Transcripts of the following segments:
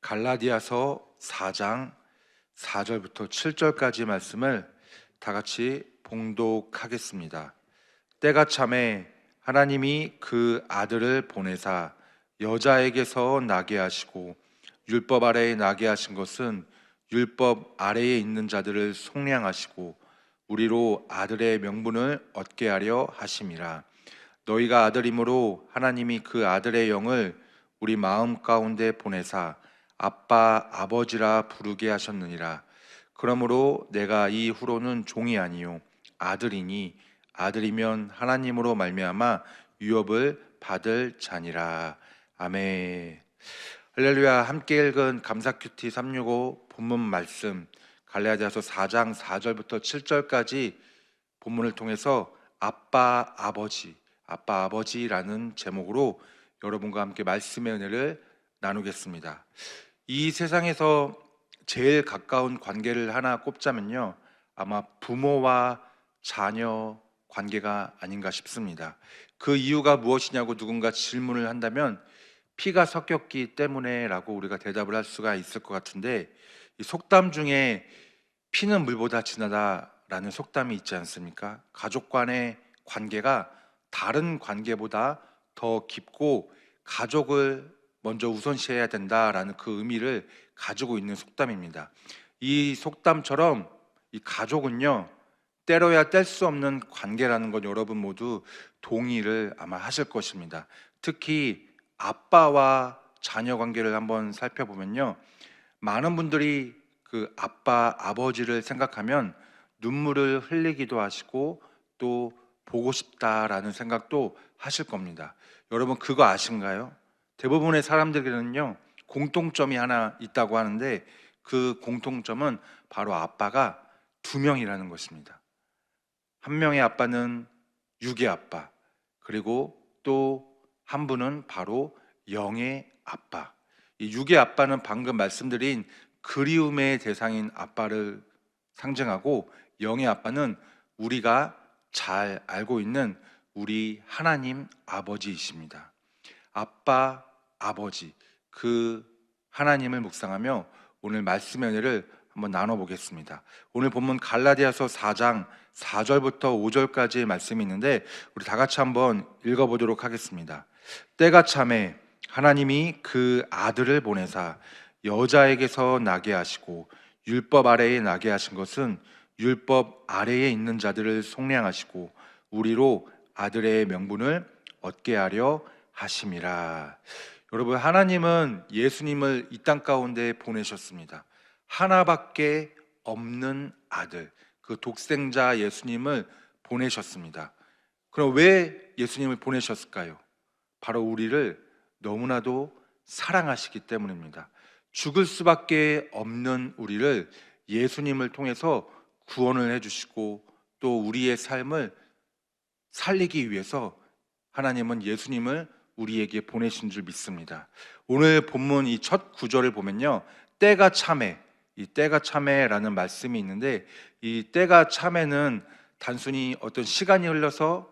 갈라디아서 4장 4절부터 7절까지 말씀을 다 같이 봉독하겠습니다. 때가 참에 하나님이 그 아들을 보내사 여자에게서 나게 하시고 율법 아래에 나게 하신 것은 율법 아래에 있는 자들을 속량하시고 우리로 아들의 명분을 얻게 하려 하심이라. 너희가 아들이므로 하나님이 그 아들의 영을 우리 마음 가운데 보내사 아빠 아버지라 부르게 하셨느니라. 그러므로 내가 이후로는 종이 아니요 아들이니 아들이면 하나님으로 말미암아 유업을 받을 자니라. 아멘. 할렐루야. 함께 읽은 감사 큐티 365 본문 말씀 갈라디아서 4장 4절부터 7절까지 본문을 통해서 아빠 아버지라는 제목으로 여러분과 함께 말씀의 은혜를 나누겠습니다. 이 세상에서 제일 가까운 관계를 하나 꼽자면요, 아마 부모와 자녀 관계가 아닌가 싶습니다. 그 이유가 무엇이냐고 누군가 질문을 한다면 피가 섞였기 때문에 라고 우리가 대답을 할 수가 있을 것 같은데, 이 속담 중에 피는 물보다 진하다라는 속담이 있지 않습니까? 가족 간의 관계가 다른 관계보다 더 깊고 가족을 먼저 우선시해야 된다라는 그 의미를 가지고 있는 속담입니다. 이 속담처럼 이 가족은요, 때려야 뗄 수 없는 관계라는 건 여러분 모두 동의를 아마 하실 것입니다. 특히 아빠와 자녀 관계를 한번 살펴보면요, 많은 분들이 그 아빠, 아버지를 생각하면 눈물을 흘리기도 하시고 또 보고 싶다라는 생각도 하실 겁니다. 여러분 그거 아신가요? 대부분의 사람들에게는요, 공통점이 하나 있다고 하는데 그 공통점은 바로 아빠가 두 명이라는 것입니다. 한 명의 아빠는 육의 아빠, 그리고 또 한 분은 바로 영의 아빠. 이 육의 아빠는 방금 말씀드린 그리움의 대상인 아빠를 상징하고, 영의 아빠는 우리가 잘 알고 있는 우리 하나님 아버지이십니다. 아빠, 아버지, 그 하나님을 묵상하며 오늘 말씀의 은혜를 한번 나눠보겠습니다. 오늘 본문 갈라디아서 4장 4절부터 5절까지의 말씀이 있는데 우리 다 같이 한번 읽어보도록 하겠습니다. 때가 참에 하나님이 그 아들을 보내사 여자에게서 나게 하시고 율법 아래에 나게 하신 것은 율법 아래에 있는 자들을 속량하시고 우리로 아들의 명분을 얻게 하려 하심이라. 여러분, 하나님은 예수님을 이 땅 가운데 보내셨습니다. 하나밖에 없는 아들, 그 독생자 예수님을 보내셨습니다. 그럼 왜 예수님을 보내셨을까요? 바로 우리를 너무나도 사랑하시기 때문입니다. 죽을 수밖에 없는 우리를 예수님을 통해서 구원을 해주시고 또 우리의 삶을 살리기 위해서 하나님은 예수님을 우리에게 보내신 줄 믿습니다. 오늘 본문 이 첫 구절을 보면요, 때가 참에, 이 때가 참에라는 말씀이 있는데 이 때가 참에는 단순히 어떤 시간이 흘러서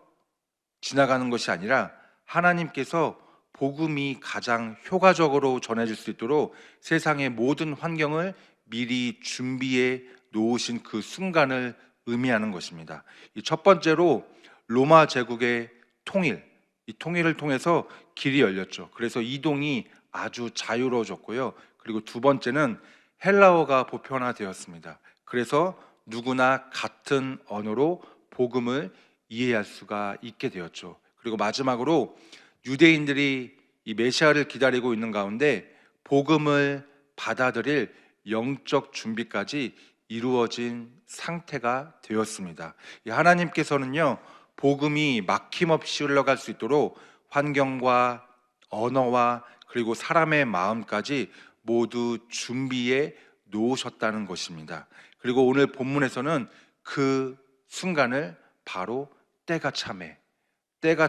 지나가는 것이 아니라 하나님께서 복음이 가장 효과적으로 전해질 수 있도록 세상의 모든 환경을 미리 준비해 놓으신 그 순간을 의미하는 것입니다. 이 첫 번째로 로마 제국의 통일, 이 통일을 통해서 길이 열렸죠. 그래서 이동이 아주 자유로워졌고요. 그리고 두 번째는 헬라어가 보편화되었습니다. 그래서 누구나 같은 언어로 복음을 이해할 수가 있게 되었죠. 그리고 마지막으로 유대인들이 이 메시아를 기다리고 있는 가운데 복음을 받아들일 영적 준비까지 이루어진 상태가 되었습니다. 하나님께서는요, 복음이 막힘없이 흘러갈 수 있도록 환경과 언어와 그리고 사람의 마음까지 모두 준비해 놓으셨다는 것입니다. 그리고 오늘 본문에서는 그 순간을 바로 때가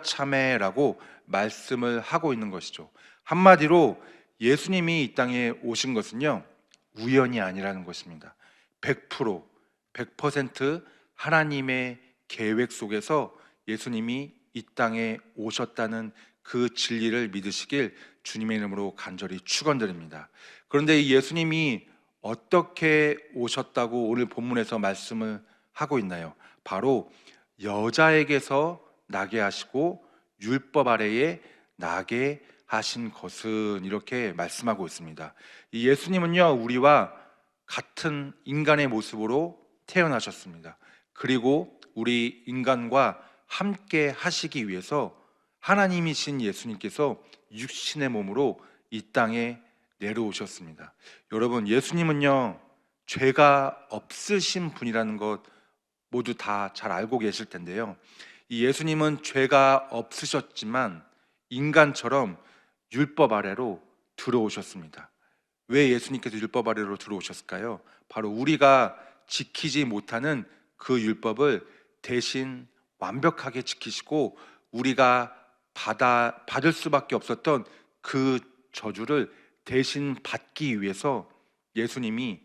참에라고 말씀을 하고 있는 것이죠. 한마디로 예수님이 이 땅에 오신 것은요, 우연이 아니라는 것입니다. 100% 하나님의 계획 속에서 예수님이 이 땅에 오셨다는 그 진리를 믿으시길 주님의 이름으로 간절히 축원드립니다. 그런데 이 예수님이 어떻게 오셨다고 오늘 본문에서 말씀을 하고 있나요? 바로 여자에게서 나게 하시고 율법 아래에 나게 하신 것은, 이렇게 말씀하고 있습니다. 이 예수님은요, 우리와 같은 인간의 모습으로 태어나셨습니다. 그리고 우리 인간과 함께 하시기 위해서 하나님이신 예수님께서 육신의 몸으로 이 땅에 내려오셨습니다. 여러분, 예수님은요, 죄가 없으신 분이라는 것 모두 다 잘 알고 계실 텐데요, 이 예수님은 죄가 없으셨지만 인간처럼 율법 아래로 들어오셨습니다. 왜 예수님께서 율법 아래로 들어오셨을까요? 바로 우리가 지키지 못하는 그 율법을 대신 완벽하게 지키시고 우리가 받을 수밖에 없었던 그 저주를 대신 받기 위해서 예수님이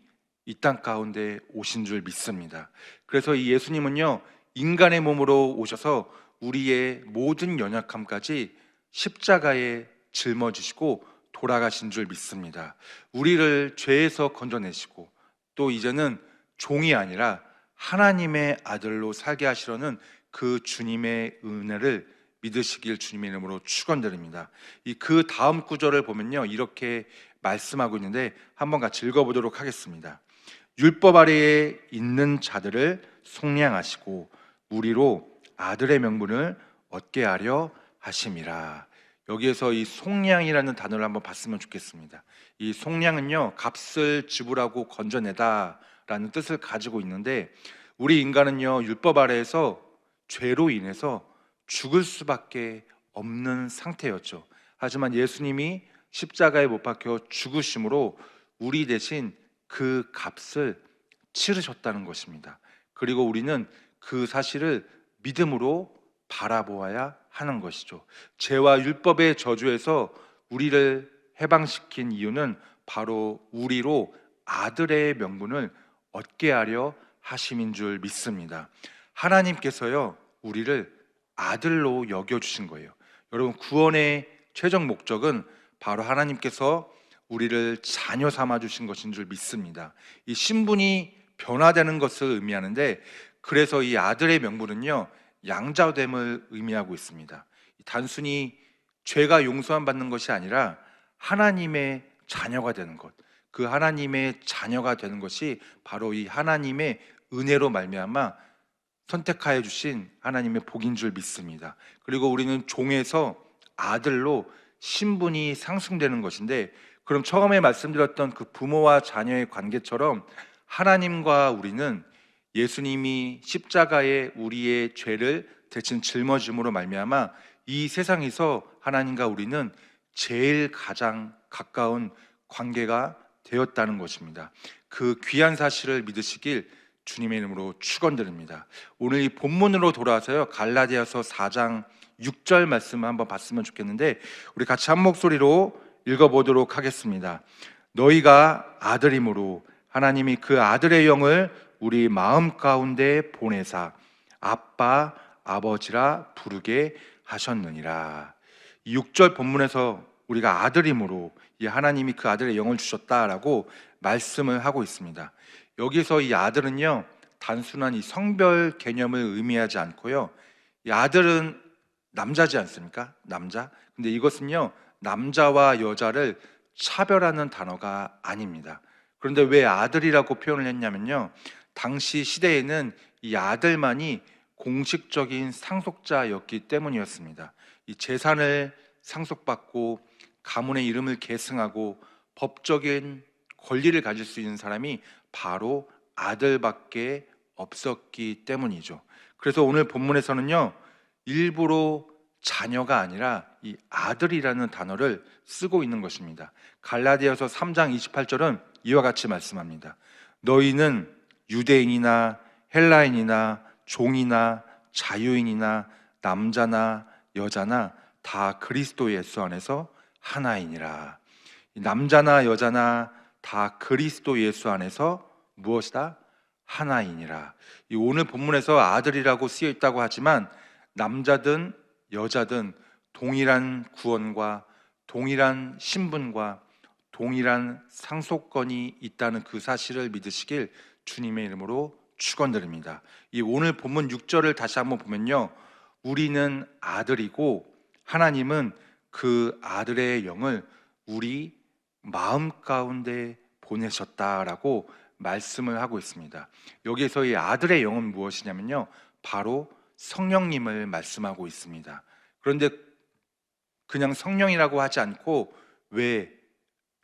이 땅 가운데 오신 줄 믿습니다. 그래서 이 예수님은요, 인간의 몸으로 오셔서 우리의 모든 연약함까지 십자가에 짊어지시고 돌아가신 줄 믿습니다. 우리를 죄에서 건져내시고 또 이제는 종이 아니라 하나님의 아들로 살게 하시려는 그 주님의 은혜를 믿으시길 주님의 이름으로 축원드립니다. 그 다음 구절을 보면요, 이렇게 말씀하고 있는데 한번 같이 읽어보도록 하겠습니다. 율법 아래에 있는 자들을 속량하시고 우리로 아들의 명분을 얻게 하려 하심이라. 여기에서 이 속량이라는 단어를 한번 봤으면 좋겠습니다. 이 속량은요, 값을 지불하고 건져내다라는 뜻을 가지고 있는데, 우리 인간은요, 율법 아래에서 죄로 인해서 죽을 수밖에 없는 상태였죠. 하지만 예수님이 십자가에 못 박혀 죽으심으로 우리 대신 그 값을 치르셨다는 것입니다. 그리고 우리는 그 사실을 믿음으로 바라보아야 하는 것이죠. 죄와 율법의 저주에서 우리를 해방시킨 이유는 바로 우리로 아들의 명분을 얻게 하려 하심인 줄 믿습니다. 하나님께서요, 우리를 아들로 여겨주신 거예요. 여러분, 구원의 최종 목적은 바로 하나님께서 우리를 자녀 삼아 주신 것인 줄 믿습니다. 이 신분이 변화되는 것을 의미하는데, 그래서 이 아들의 명분은요, 양자됨을 의미하고 있습니다. 단순히 죄가 용서함 받는 것이 아니라 하나님의 자녀가 되는 것, 그 하나님의 자녀가 되는 것이 바로 이 하나님의 은혜로 말미암아 선택하여 주신 하나님의 복인 줄 믿습니다. 그리고 우리는 종에서 아들로 신분이 상승되는 것인데, 그럼 처음에 말씀드렸던 그 부모와 자녀의 관계처럼 하나님과 우리는 예수님이 십자가에 우리의 죄를 대신 짊어짐으로 말미암아 이 세상에서 하나님과 우리는 제일 가장 가까운 관계가 되었다는 것입니다. 그 귀한 사실을 믿으시길 주님의 이름으로 축원드립니다. 오늘 이 본문으로 돌아와서요, 갈라디아서 4장 6절 말씀을 한번 봤으면 좋겠는데, 우리 같이 한 목소리로 읽어보도록 하겠습니다. 너희가 아들임으로 하나님이 그 아들의 영을 우리 마음 가운데 보내사 아빠 아버지라 부르게 하셨느니라. 이 6절 본문에서 우리가 아들임으로 이 하나님이 그 아들의 영을 주셨다라고 말씀을 하고 있습니다. 여기서 이 아들은요, 단순한 이 성별 개념을 의미하지 않고요, 이 아들은 남자지 않습니까? 남자. 근데 이것은요, 남자와 여자를 차별하는 단어가 아닙니다. 그런데 왜 아들이라고 표현을 했냐면요, 당시 시대에는 이 아들만이 공식적인 상속자였기 때문이었습니다. 이 재산을 상속받고 가문의 이름을 계승하고 법적인 권리를 가질 수 있는 사람이 바로 아들밖에 없었기 때문이죠. 그래서 오늘 본문에서는요, 일부러 자녀가 아니라 이 아들이라는 단어를 쓰고 있는 것입니다. 갈라디아서 3장 28절은 이와 같이 말씀합니다. 너희는 유대인이나 헬라인이나 종이나 자유인이나 남자나 여자나 다 그리스도 예수 안에서 하나이니라. 남자나 여자나 다 그리스도 예수 안에서 무엇이다? 하나이니라. 오늘 본문에서 아들이라고 쓰여 있다고 하지만 남자든 여자든 동일한 구원과 동일한 신분과 동일한 상속권이 있다는 그 사실을 믿으시길 주님의 이름으로 축원드립니다. 이 오늘 본문 6절을 다시 한번 보면요, 우리는 아들이고 하나님은 그 아들의 영을 우리 마음 가운데 보내셨다라고 말씀을 하고 있습니다. 여기에서 이 아들의 영은 무엇이냐면요, 바로 성령님을 말씀하고 있습니다. 그런데 그냥 성령이라고 하지 않고 왜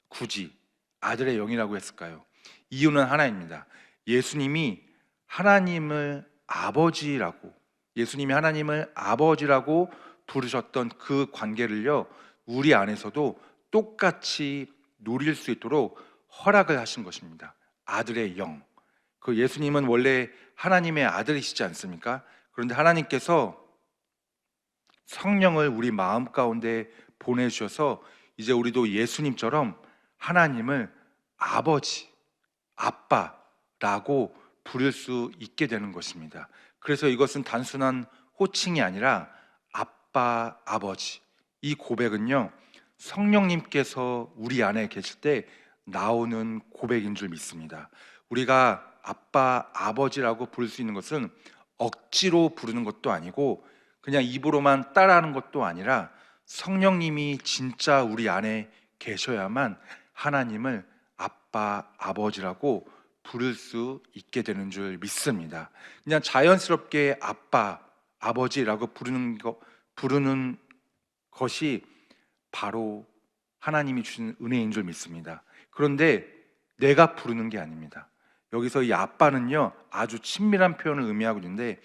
굳이 아들의 영이라고 했을까요? 이유는 하나입니다. 예수님이 하나님을 아버지라고 예수님이 하나님을 아버지라고 부르셨던 그 관계를요, 우리 안에서도 똑같이 누릴 수 있도록 허락을 하신 것입니다. 아들의 영. 그 예수님은 원래 하나님의 아들이시지 않습니까? 그런데 하나님께서 성령을 우리 마음 가운데 보내주셔서 이제 우리도 예수님처럼 하나님을 아버지, 아빠라고 부를 수 있게 되는 것입니다. 그래서 이것은 단순한 호칭이 아니라 아빠, 아버지, 이 고백은요, 성령님께서 우리 안에 계실 때 나오는 고백인 줄 믿습니다. 우리가 아빠, 아버지라고 부를 수 있는 것은 억지로 부르는 것도 아니고 그냥 입으로만 따라하는 것도 아니라 성령님이 진짜 우리 안에 계셔야만 하나님을 아빠, 아버지라고 부를 수 있게 되는 줄 믿습니다. 그냥 자연스럽게 아빠, 아버지라고 부르는 것이 바로 하나님이 주신 은혜인 줄 믿습니다. 그런데 내가 부르는 게 아닙니다. 여기서 이 아빠는요, 아주 친밀한 표현을 의미하고 있는데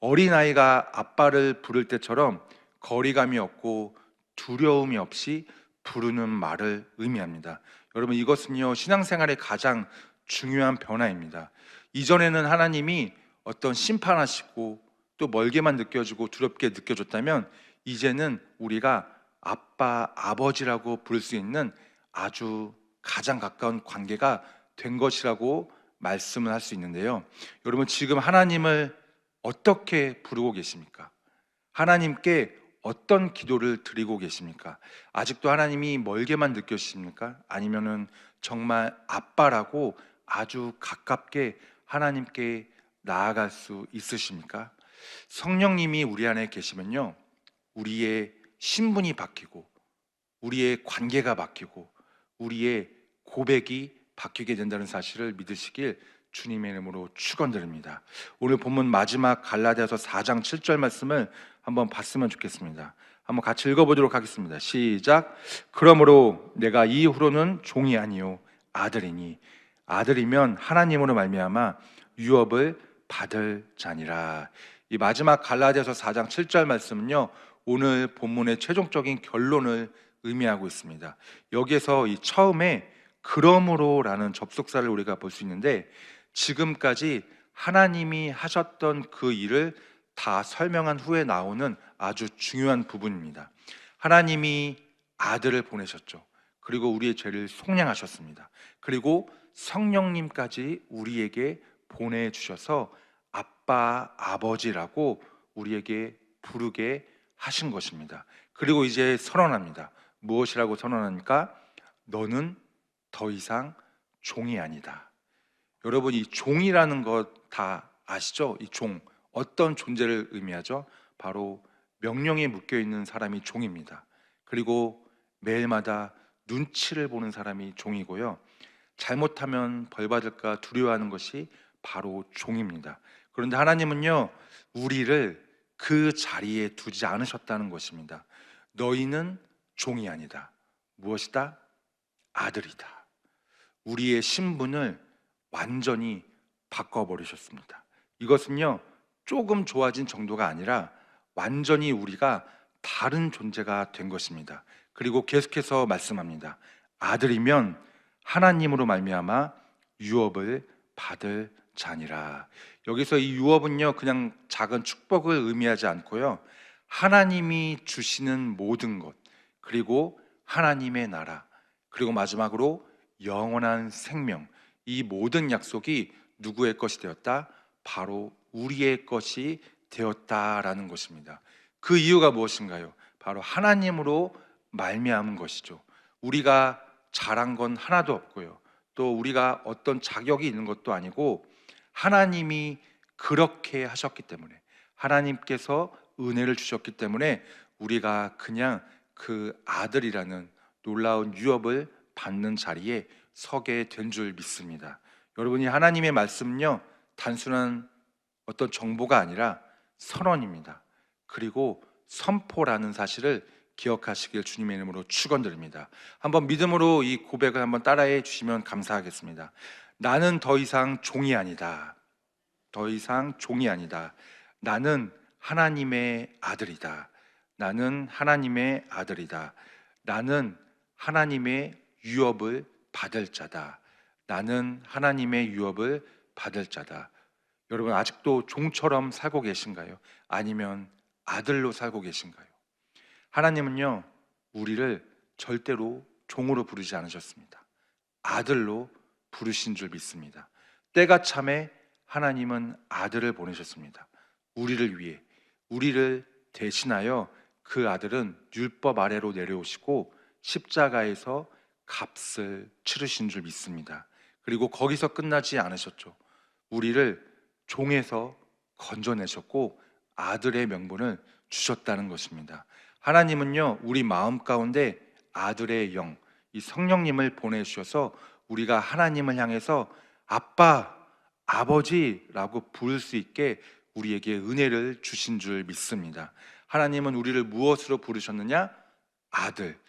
어린아이가 아빠를 부를 때처럼 거리감이 없고 두려움이 없이 부르는 말을 의미합니다. 여러분, 이것은요, 신앙생활의 가장 중요한 변화입니다. 이전에는 하나님이 어떤 심판하시고 또 멀게만 느껴지고 두렵게 느껴졌다면 이제는 우리가 아빠, 아버지라고 부를 수 있는 아주 가장 가까운 관계가 된 것이라고 말씀을 할 수 있는데요. 여러분, 지금 하나님을 어떻게 부르고 계십니까? 하나님께 어떤 기도를 드리고 계십니까? 아직도 하나님이 멀게만 느껴지십니까? 아니면은 정말 아빠라고 아주 가깝게 하나님께 나아갈 수 있으십니까? 성령님이 우리 안에 계시면요, 우리의 신분이 바뀌고 우리의 관계가 바뀌고 우리의 고백이 바뀌게 된다는 사실을 믿으시길 주님의 이름으로 축원드립니다. 오늘 본문 마지막 갈라디아서 4장 7절 말씀을 한번 봤으면 좋겠습니다. 한번 같이 읽어보도록 하겠습니다. 시작. 그러므로 내가 이후로는 종이 아니요 아들이니 아들이면 하나님으로 말미암아 유업을 받을 자니라. 이 마지막 갈라디아서 4장 7절 말씀은요, 오늘 본문의 최종적인 결론을 의미하고 있습니다. 여기에서 이 처음에 그러므로라는 접속사를 우리가 볼 수 있는데 지금까지 하나님이 하셨던 그 일을 다 설명한 후에 나오는 아주 중요한 부분입니다. 하나님이 아들을 보내셨죠. 그리고 우리의 죄를 속량하셨습니다. 그리고 성령님까지 우리에게 보내주셔서 아빠, 아버지라고 우리에게 부르게 하신 것입니다. 그리고 이제 선언합니다. 무엇이라고 선언하니까? 너는 더 이상 종이 아니다. 여러분, 이 종이라는 것 다 아시죠? 이 종, 어떤 존재를 의미하죠? 바로 명령에 묶여 있는 사람이 종입니다. 그리고 매일마다 눈치를 보는 사람이 종이고요, 잘못하면 벌 받을까 두려워하는 것이 바로 종입니다. 그런데 하나님은요, 우리를 그 자리에 두지 않으셨다는 것입니다. 너희는 종이 아니다. 무엇이다? 아들이다. 우리의 신분을 완전히 바꿔버리셨습니다. 이것은요, 조금 좋아진 정도가 아니라 완전히 우리가 다른 존재가 된 것입니다. 그리고 계속해서 말씀합니다. 아들이면 하나님으로 말미암아 유업을 받을 자니라. 여기서 이 유업은요, 그냥 작은 축복을 의미하지 않고요, 하나님이 주시는 모든 것, 그리고 하나님의 나라, 그리고 마지막으로 영원한 생명, 이 모든 약속이 누구의 것이 되었다? 바로 우리의 것이 되었다라는 것입니다. 그 이유가 무엇인가요? 바로 하나님으로 말미암은 것이죠. 우리가 잘한 건 하나도 없고요. 또 우리가 어떤 자격이 있는 것도 아니고 하나님이 그렇게 하셨기 때문에, 하나님께서 은혜를 주셨기 때문에 우리가 그냥 그 아들이라는 놀라운 유업을 받는 자리에 서게 된 줄 믿습니다. 여러분이 하나님의 말씀은요, 단순한 어떤 정보가 아니라 선언입니다. 그리고 선포라는 사실을 기억하시길 주님의 이름으로 축원드립니다. 한번 믿음으로 이 고백을 한번 따라해 주시면 감사하겠습니다. 나는 더 이상 종이 아니다. 더 이상 종이 아니다. 나는 하나님의 아들이다. 나는 하나님의 아들이다. 나는 하나님의 유업을 받을 자다. 나는 하나님의 유업을 받을 자다. 여러분, 아직도 종처럼 살고 계신가요? 아니면 아들로 살고 계신가요? 하나님은요, 우리를 절대로 종으로 부르지 않으셨습니다. 아들로 부르신 줄 믿습니다. 때가 참에 하나님은 아들을 보내셨습니다. 우리를 위해, 우리를 대신하여 그 아들은 율법 아래로 내려오시고 십자가에서 값을 치르신 줄 믿습니다. 그리고 거기서 끝나지 않으셨죠. 우리를 종에서 건져내셨고 아들의 명분을 주셨다는 것입니다. 하나님은요, 우리 마음 가운데 아들의 영, 이 성령님을 보내주셔서 우리가 하나님을 향해서 아빠, 아버지라고 부를 수 있게 우리에게 은혜를 주신 줄 믿습니다. 하나님은 우리를 무엇으로 부르셨느냐? 아들,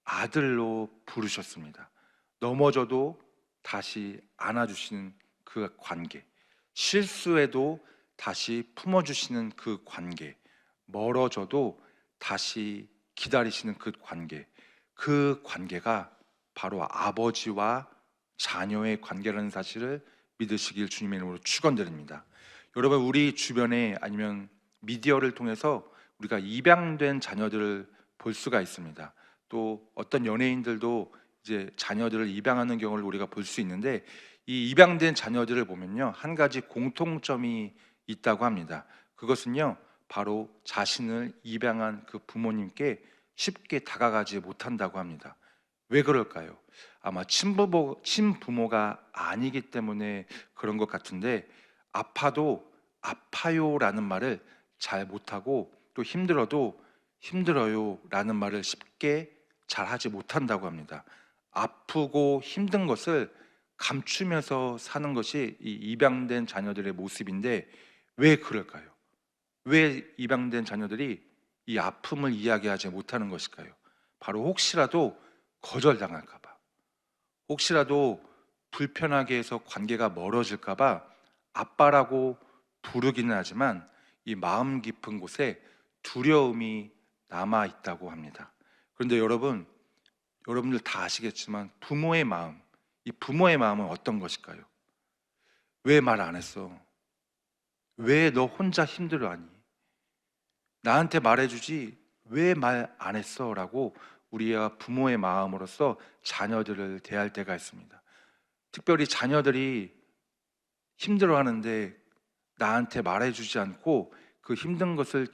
아들로 부르셨습니다. 넘어져도 다시 안아주시는 그 관계, 실수해도 다시 품어주시는 그 관계, 멀어져도 다시 기다리시는 그 관계, 그 관계가 바로 아버지와 자녀의 관계라는 사실을 믿으시길 주님의 이름으로 축원드립니다. 여러분, 우리 주변에 아니면 미디어를 통해서 우리가 입양된 자녀들을 볼 수가 있습니다. 또 어떤 연예인들도 이제 자녀들을 입양하는 경우를 우리가 볼 수 있는데, 이 입양된 자녀들을 보면요, 한 가지 공통점이 있다고 합니다. 그것은요, 바로 자신을 입양한 그 부모님께 쉽게 다가가지 못한다고 합니다. 왜 그럴까요? 아마 친부모가 아니기 때문에 그런 것 같은데, 아파도 아파요라는 말을 잘 못하고, 또 힘들어도 힘들어요라는 말을 쉽게 잘 하지 못한다고 합니다. 아프고 힘든 것을 감추면서 사는 것이 이 입양된 자녀들의 모습인데, 왜 그럴까요? 왜 입양된 자녀들이 이 아픔을 이야기하지 못하는 것일까요? 바로 혹시라도 거절당할까 봐, 혹시라도 불편하게 해서 관계가 멀어질까 봐 아빠라고 부르기는 하지만 이 마음 깊은 곳에 두려움이 남아 있다고 합니다. 그런데 여러분들 다 아시겠지만 부모의 마음, 이 부모의 마음은 어떤 것일까요? 왜 말 안 했어? 왜 너 혼자 힘들어하니? 나한테 말해주지 왜 말 안 했어? 라고 우리가 부모의 마음으로서 자녀들을 대할 때가 있습니다. 특별히 자녀들이 힘들어하는데 나한테 말해주지 않고 그 힘든 것을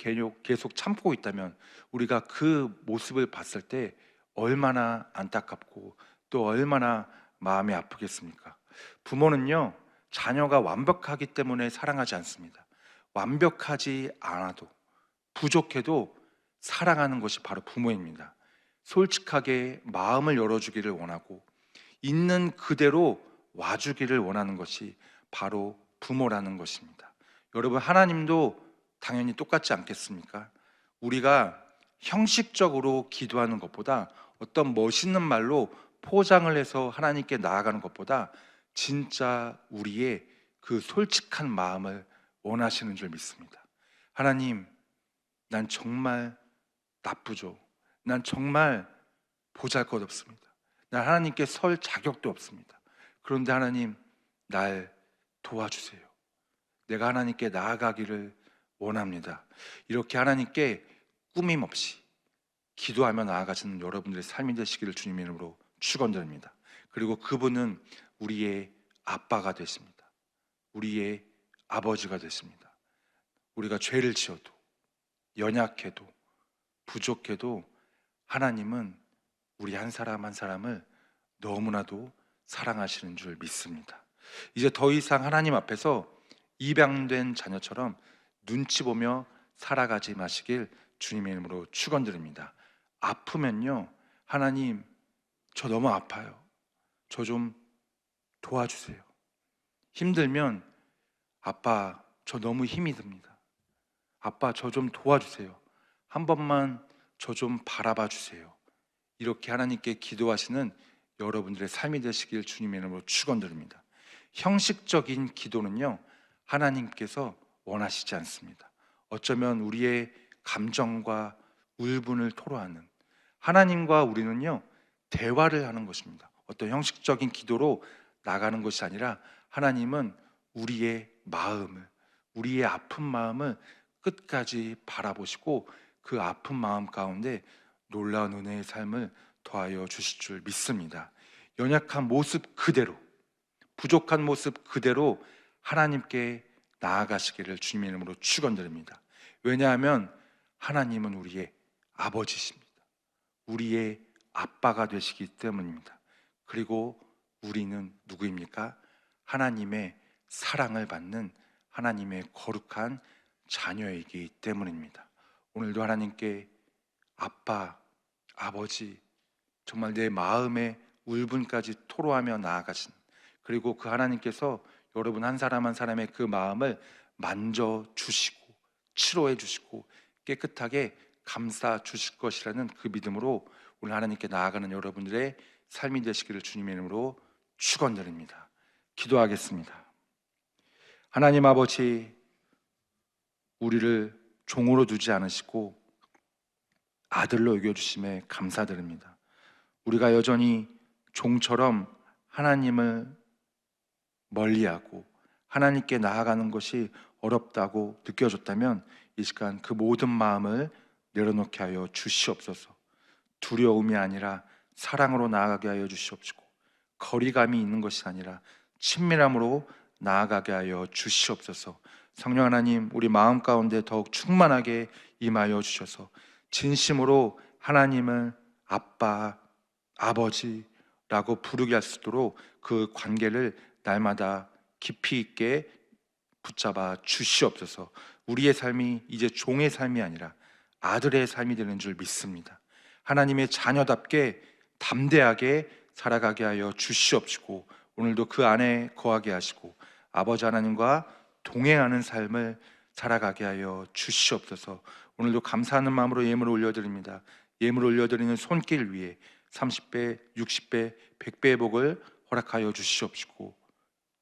계속 참고 있다면, 우리가 그 모습을 봤을 때 얼마나 안타깝고 또 얼마나 마음이 아프겠습니까? 부모는요, 자녀가 완벽하기 때문에 사랑하지 않습니다. 완벽하지 않아도, 부족해도 사랑하는 것이 바로 부모입니다. 솔직하게 마음을 열어주기를 원하고 있는 그대로 와주기를 원하는 것이 바로 부모라는 것입니다. 여러분, 하나님도 당연히 똑같지 않겠습니까? 우리가 형식적으로 기도하는 것보다, 어떤 멋있는 말로 포장을 해서 하나님께 나아가는 것보다 진짜 우리의 그 솔직한 마음을 원하시는 줄 믿습니다. 하나님, 난 정말 나쁘죠. 난 정말 보잘것없습니다. 난 하나님께 설 자격도 없습니다. 그런데 하나님, 날 도와주세요. 내가 하나님께 나아가기를 원합니다. 이렇게 하나님께 꾸밈 없이 기도하며 나아가시는 여러분들의 삶이 되시기를 주님의 이름으로 축원드립니다. 그리고 그분은 우리의 아빠가 되십니다. 우리의 아버지가 되십니다. 우리가 죄를 지어도, 연약해도, 부족해도 하나님은 우리 한 사람 한 사람을 너무나도 사랑하시는 줄 믿습니다. 이제 더 이상 하나님 앞에서 입양된 자녀처럼 눈치 보며 살아가지 마시길 주님의 이름으로 축원드립니다. 아프면요, 하나님 저 너무 아파요, 저 좀 도와주세요. 힘들면 아빠 저 너무 힘이 듭니다, 아빠 저 좀 도와주세요, 한 번만 저 좀 바라봐 주세요. 이렇게 하나님께 기도하시는 여러분들의 삶이 되시길 주님의 이름으로 축원드립니다. 형식적인 기도는요, 하나님께서 원하시지 않습니다. 어쩌면 우리의 감정과 울분을 토로하는, 하나님과 우리는요 대화를 하는 것입니다. 어떤 형식적인 기도로 나가는 것이 아니라 하나님은 우리의 마음을, 우리의 아픈 마음을 끝까지 바라보시고 그 아픈 마음 가운데 놀라운 은혜의 삶을 더하여 주실 줄 믿습니다. 연약한 모습 그대로, 부족한 모습 그대로 하나님께 나아가시기를 주님의 이름으로 축원드립니다. 왜냐하면 하나님은 우리의 아버지십니다. 우리의 아빠가 되시기 때문입니다. 그리고 우리는 누구입니까? 하나님의 사랑을 받는 하나님의 거룩한 자녀이기 때문입니다. 오늘도 하나님께 아빠, 아버지, 정말 내 마음의 울분까지 토로하며 나아가신, 그리고 그 하나님께서 여러분 한 사람 한 사람의 그 마음을 만져주시고 치료해 주시고 깨끗하게 감싸 주실 것이라는 그 믿음으로 오늘 하나님께 나아가는 여러분들의 삶이 되시기를 주님의 이름으로 축원드립니다. 기도하겠습니다. 하나님 아버지, 우리를 종으로 두지 않으시고 아들로 여겨주심에 감사드립니다. 우리가 여전히 종처럼 하나님을 멀리하고 하나님께 나아가는 것이 어렵다고 느껴졌다면 이 시간 그 모든 마음을 내려놓게 하여 주시옵소서. 두려움이 아니라 사랑으로 나아가게 하여 주시옵시고, 거리감이 있는 것이 아니라 친밀함으로 나아가게 하여 주시옵소서. 성령 하나님, 우리 마음 가운데 더욱 충만하게 임하여 주셔서 진심으로 하나님을 아빠, 아버지라고 부르게 할 수 있도록 그 관계를 날마다 깊이 있게 붙잡아 주시옵소서. 우리의 삶이 이제 종의 삶이 아니라 아들의 삶이 되는 줄 믿습니다. 하나님의 자녀답게 담대하게 살아가게 하여 주시옵시고, 오늘도 그 안에 거하게 하시고 아버지 하나님과 동행하는 삶을 살아가게 하여 주시옵소서. 오늘도 감사하는 마음으로 예물을 올려드립니다. 예물을 올려드리는 손길 위에 30배, 60배, 100배의 복을 허락하여 주시옵시고,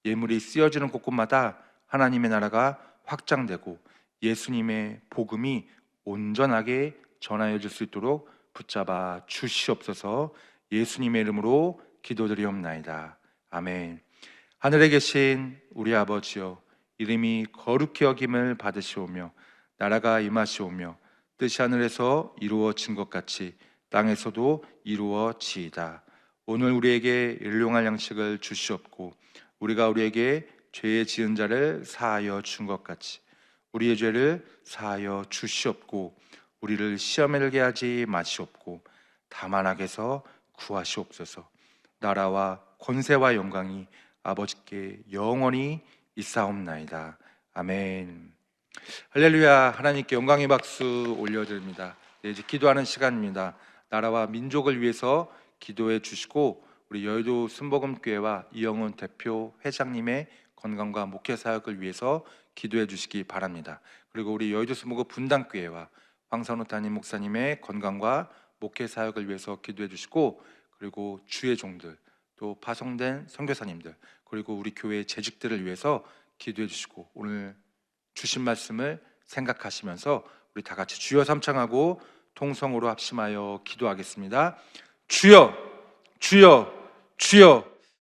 예물이 쓰여지는 곳곳마다 하나님의 나라가 확장되고 예수님의 복음이 온전하게 전하여질 수 있도록 붙잡아 주시옵소서. 예수님의 이름으로 기도드리옵나이다. 아멘. 하늘에 계신 우리 아버지여, 이름이 거룩히 여김을 받으시오며 나라가 임하시오며 뜻이 하늘에서 이루어진 것 같이 땅에서도 이루어지이다. 오늘 우리에게 일용할 양식을 주시옵고 우리가 우리에게 죄 지은 자를 사하여 준 것 같이 우리의 죄를 사하여 주시옵고 우리를 시험에 들게 하지 마시옵고 다만 악에서 구하시옵소서. 나라와 권세와 영광이 아버지께 영원히 있사옵나이다. 아멘. 할렐루야. 하나님께 영광의 박수 올려드립니다. 이제 기도하는 시간입니다. 나라와 민족을 위해서 기도해 주시고 우리 여의도 순복음교회와 이영훈 대표 회장님의 건강과 목회 사역을 위해서 기도해 주시기 바랍니다. 그리고 우리 여의도 순복음 분당교회와 황선우 담임 목사님의 건강과 목회 사역을 위해서 기도해 주시고, 그리고 주의 종들, 또 파송된 선교사님들, 그리고 우리 교회의 재직들을 위해서 기도해 주시고, 오늘 주신 말씀을 생각하시면서 우리 다 같이 주여 삼창하고 통성으로 합심하여 기도하겠습니다. 주여, 주여, 주여.